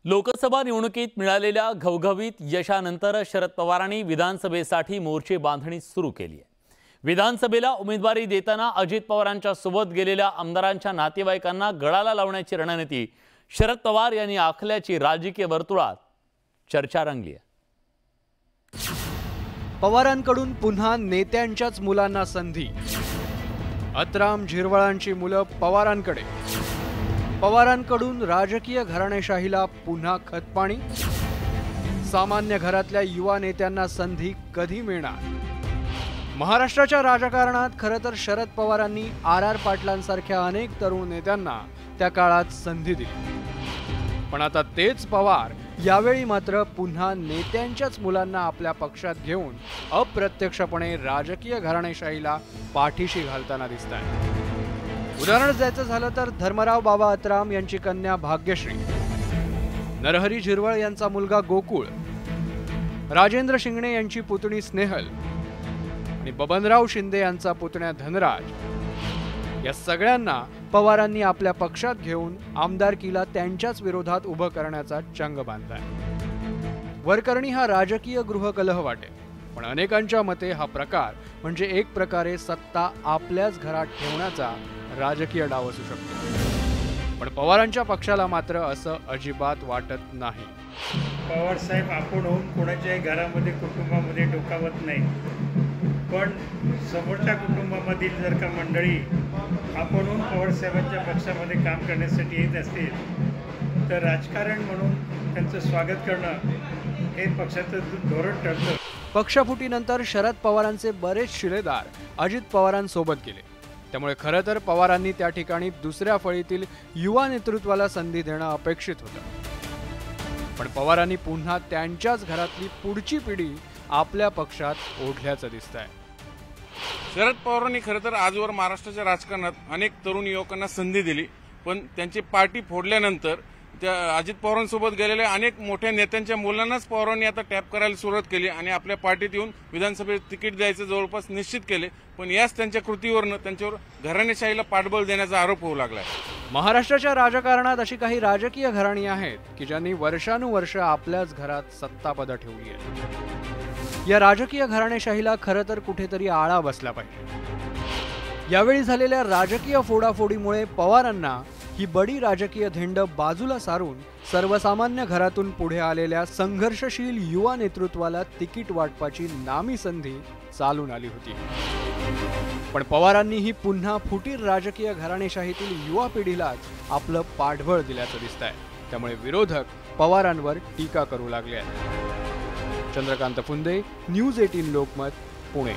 लोकसभा निवडणुकीत मिळालेल्या घवघवीत यशानंतर शरद पवारांनी विधानसभेसाठी मोर्चे बांधणी सुरू केली आहे। विधानसभेला उमेदवारी देताना अजित पवारांच्या सोबत गेलेल्या आमदारांच्या नातेवाईकांना गळाला लावण्याची रणनीती शरद पवार यांनी आखल्याची राजकीय वर्तुळात चर्चा रंगली आहे। पवारांकडून पुन्हा नेत्यांच्याच मुलांना संधी। अतराम झिरवळांची मुलं पवारांकडे। पवारांकडून राजकीय घराणेशाहीला पुन्हा खतपाणी। सामान्य घरातल्या युवा नेत्यांना संधी कधी मिळणार? महाराष्ट्राच्या राजकारणात खरं तर शरद पवारांनी आर पाटलांसारख्या अनेक तरुण नेत्यांना त्या काळात संधी दिली, पण आता तेच पवार यावेळी मात्र पुन्हा नेत्यांच्याच मुलांना आपल्या पक्षात घेऊन अप्रत्यक्षपणे राजकीय घराणेशाहीला पाठीशी घालताना दिसतात। उदाहरण द्यायचं झालं तर धर्मराव बाबा अतराम यांची कन्या भाग्यश्री, नरहरी झिरवळ यांचा मुलगा गोकुळ, राजेंद्र शिंगणे यांची पुतणी स्नेहल आणि बबनराव शिंदे यांचा पुतण्या धनराज, या सगळ्यांना पवारांनी आपल्या पक्षात घेऊन आमदारकीला त्यांच्याच विरोधात उभं करण्याचा चंग बांधलाय। वरकरणी हा राजकीय गृहकलह वाटे, पण अनेकांच्या मते हा प्रकार म्हणजे एक प्रकारे सत्ता आपल्याच घरात ठेवण्याचा राजकीय डाव असू शकतो, पण पवारांच्या पक्षाला मात्र असं अजिबात वाटत नाही। पवार साहेब आपण होऊन कोणाच्याही घरामध्ये कुटुंबामध्ये डोकावत नाही, पण समोरच्या कुटुंबामधील जर का मंडळी आपण होऊन पवार साहेबांच्या पक्षामध्ये काम करण्यासाठी येत असतील तर राजकारण म्हणून त्यांचं स्वागत करणं हे पक्षाचं धोरण ठरतं। पक्षफुटीनंतर शरद पवारांचे बरेच शिलेदार अजित पवारांसोबत गेले, त्यामुळे खरं तर पवारांनी त्या ठिकाणी दुसऱ्या फळीतील युवा नेतृत्वाला संधी देणं अपेक्षित होतं, पण पवारांनी पुन्हा त्यांच्याच घरातली पुढची पिढी आपल्या पक्षात ओढल्याचं दिसतंय। शरद पवारांनी खरं तर आजवर महाराष्ट्राच्या राजकारणात अनेक तरुण युवकांना संधी दिली, पण त्यांची पार्टी फोडल्यानंतर त्या अजित पवारांसोबत गेलेल्या अनेक मोठ्या नेत्यांच्या मुलांनाच पवारांनी आता टॅप करायला सुरुवात केली आणि आपल्या पार्टीत येऊन विधानसभेत तिकीट द्यायचं जवळपास निश्चित केले, पण याच त्यांच्या कृतीवरनं त्यांच्यावर घराणेशाहीला पाठबळ देण्याचा आरोप होऊ लागलाय। महाराष्ट्राच्या राजकारणात अशी काही राजकीय घराणी आहेत की ज्यांनी वर्षानुवर्ष आपल्याच घरात सत्तापदं ठेवली आहेत। या राजकीय घराणेशाहीला खरं तर कुठेतरी आळा बसला पाहिजे। यावेळी झालेल्या राजकीय फोडाफोडीमुळे पवारांना ही बडी राजकीय धेंड बाजूला सारून सर्वसामान्य घरातून पुढे आलेल्या संघर्षशील युवा नेतृत्वाला तिकीट वाटपाची नामी संधी चालून आली होती, पण पवारांनी ही पुन्हा फुटीर राजकीय घराणेशाहीतील युवा पिढीलाच आपलं पाठबळ दिल्याचं दिसतंय, त्यामुळे विरोधक पवारांवर टीका करू लागले आहेत। चंद्रकांत फुंदे, न्यूज 18 लोकमत, पुणे।